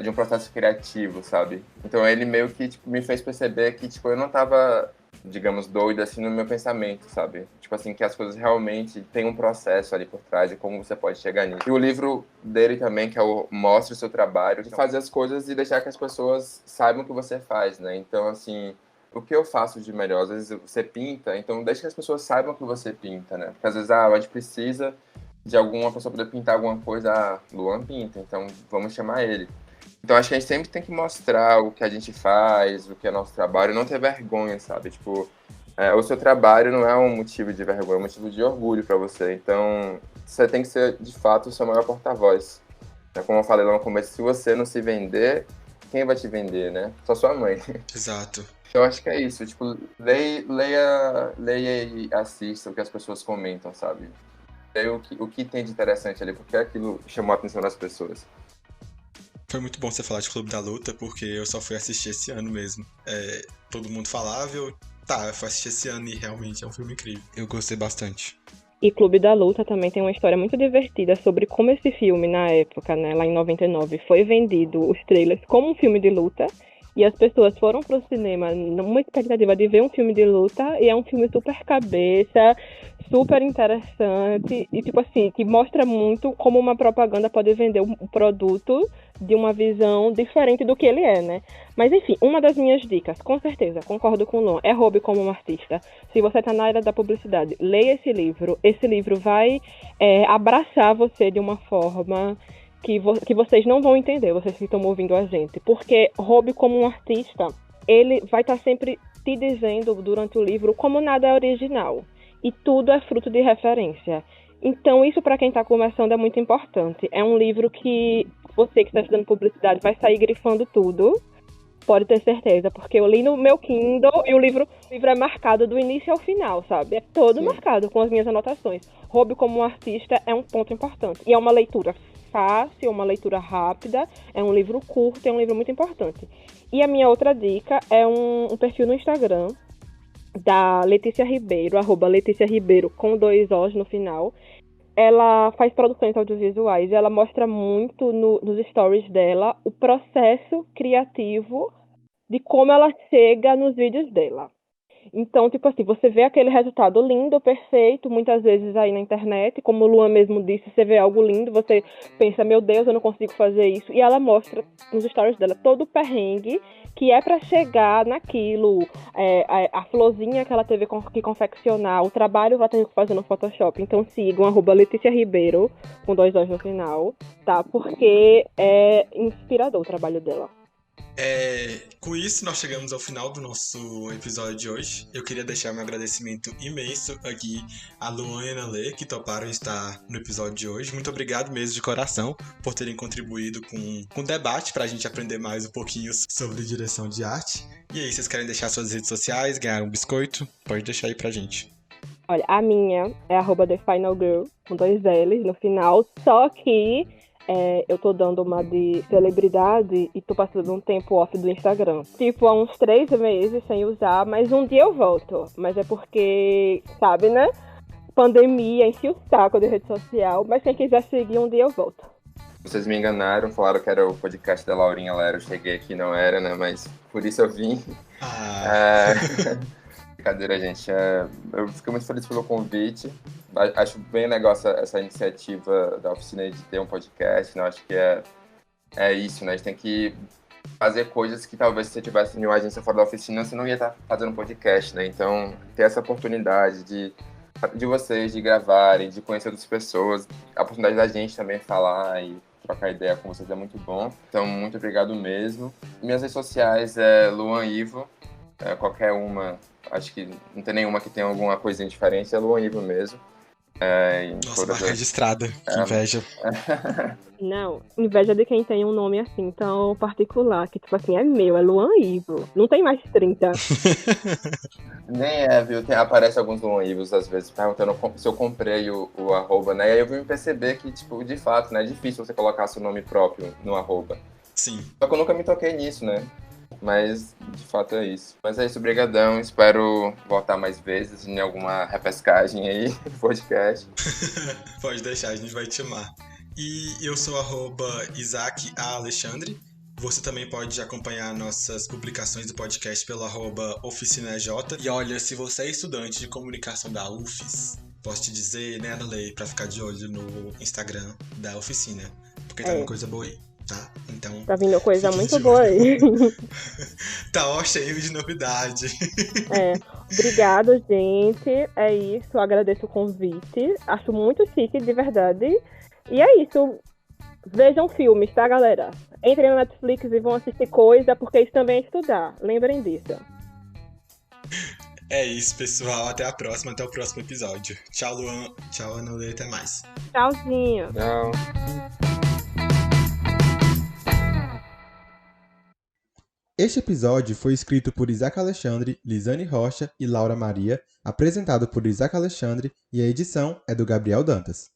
de um processo criativo, sabe? Então ele meio que tipo, me fez perceber que tipo, eu não tava, digamos, doido assim no meu pensamento, sabe? Tipo assim, que as coisas realmente têm um processo ali por trás de como você pode chegar nisso. E o livro dele também, que é o Mostre o Seu Trabalho, de fazer as coisas e deixar que as pessoas saibam o que você faz, né? Então, assim, o que eu faço de melhor? Às vezes você pinta, então deixa que as pessoas saibam que você pinta, né? Porque às vezes a gente precisa de alguma pessoa poder pintar alguma coisa, Luan pinta, então vamos chamar ele. Então acho que a gente sempre tem que mostrar o que a gente faz, o que é nosso trabalho, não ter vergonha, sabe? Tipo, o seu trabalho não é um motivo de vergonha, é um motivo de orgulho para você. Então você tem que ser, de fato, o seu maior porta-voz. Como eu falei lá no começo, se você não se vender, quem vai te vender, né? Só sua mãe. Exato. Eu acho que é isso, tipo, leia e assista o que as pessoas comentam, sabe? O que tem de interessante ali, porque aquilo chamou a atenção das pessoas. Foi muito bom você falar de Clube da Luta, porque eu só fui assistir esse ano mesmo. Todo mundo falava, eu fui assistir esse ano e realmente é um filme incrível. Eu gostei bastante. E Clube da Luta também tem uma história muito divertida sobre como esse filme, na época, né, lá em 99, foi vendido, os trailers, como um filme de luta. E as pessoas foram pro cinema numa expectativa de ver um filme de luta, e é um filme super cabeça, super interessante, e tipo assim, que mostra muito como uma propaganda pode vender um produto de uma visão diferente do que ele é, né? Mas enfim, uma das minhas dicas, com certeza, concordo com o Luan, é Roube como um Artista. Se você tá na área da publicidade, leia esse livro vai abraçar você de uma forma que vocês não vão entender, vocês que estão ouvindo a gente. Porque Roube como um Artista, ele vai estar sempre te dizendo durante o livro como nada é original. E tudo é fruto de referência. Então, isso para quem está começando é muito importante. É um livro que você que está estudando publicidade vai sair grifando tudo. Pode ter certeza, porque eu li no meu Kindle e o livro é marcado do início ao final, sabe? É todo marcado com as minhas anotações. Roube como um Artista é um ponto importante. E é uma leitura fácil, uma leitura rápida, é um livro curto, é um livro muito importante. E a minha outra dica é um perfil no Instagram da Letícia Ribeiro, @LeticiaRibeiro, com 2 Os no final. Ela faz produções audiovisuais e ela mostra muito nos stories dela o processo criativo de como ela chega nos vídeos dela. Então, tipo assim, você vê aquele resultado lindo, perfeito, muitas vezes aí na internet, como o Luan mesmo disse, você vê algo lindo, você pensa, meu Deus, eu não consigo fazer isso, e ela mostra nos stories dela todo o perrengue que é para chegar naquilo, a florzinha que ela teve que confeccionar, o trabalho que ela teve que fazer no Photoshop. Então sigam @Letícia Ribeiro, com 2 Os no final, tá? Porque é inspirador o trabalho dela. Com isso, nós chegamos ao final do nosso episódio de hoje. Eu queria deixar meu agradecimento imenso aqui a Luan e a Ana Lê, que toparam estar no episódio de hoje. Muito obrigado mesmo de coração por terem contribuído com o debate para a gente aprender mais um pouquinho sobre direção de arte. E aí, vocês querem deixar suas redes sociais, ganhar um biscoito? Pode deixar aí pra gente. Olha, a minha é @TheFinalGirl, com 2 L's no final, só que eu tô dando uma de celebridade e tô passando um tempo off do Instagram. Tipo, há uns 3 meses sem usar, mas um dia eu volto. Mas é porque, sabe, né? Pandemia, enchi o saco de rede social, mas quem quiser seguir, um dia eu volto. Vocês me enganaram, falaram que era o podcast da Laurinha Lero. Eu cheguei aqui, não era, né? Mas por isso eu vim. Brincadeira, gente. Eu fico muito feliz pelo convite. Acho bem legal essa iniciativa da oficina de ter um podcast, né? Acho que é isso, né? A gente tem que fazer coisas que talvez se você tivesse em uma agência fora da oficina, você não ia estar fazendo podcast, né? Então, ter essa oportunidade de vocês, de gravarem, de conhecer outras pessoas, a oportunidade da gente também falar e trocar ideia com vocês é muito bom. Então, muito obrigado mesmo. Minhas redes sociais é Luan Ivo, qualquer uma, acho que não tem nenhuma que tenha alguma coisinha diferente, é Luan Ivo mesmo. Nossa, marca registrada, que inveja. Não, inveja de quem tem um nome assim, tão particular, que tipo assim, é meu, é Luan Ivo. Não tem mais 30. Nem viu? Aparece alguns Luan Ivos, às vezes, perguntando se eu comprei o arroba, né? E aí eu vim perceber que, tipo, de fato, né, é difícil você colocar seu nome próprio no arroba. Sim. Só que eu nunca me toquei nisso, né? Mas, de fato, é isso. Mas é isso, brigadão. Espero voltar mais vezes em alguma repescagem aí, podcast. Pode deixar, a gente vai te chamar. E eu sou @IsaacAlexandre. Você também pode acompanhar nossas publicações do podcast pelo @OficinaJ. E olha, se você é estudante de comunicação da UFES, posso te dizer, né, Ana Lei, pra ficar de olho no Instagram da oficina. Porque tá uma coisa boa aí. Tá? Então, tá vindo coisa muito boa aí. Tá cheio de novidade. Obrigado, gente. É isso, agradeço o convite. Acho muito chique, de verdade. E é isso. Vejam filmes, tá, galera? Entrem na Netflix e vão assistir coisa, porque isso também é estudar. Lembrem disso. É isso, pessoal. Até a próxima, até o próximo episódio. Tchau, Luan. Tchau, Ana Lê. Até mais. Tchauzinho. Tchau. Este episódio foi escrito por Isaac Alexandre, Lisane Rocha e Laura Maria, apresentado por Isaac Alexandre e a edição é do Gabriel Dantas.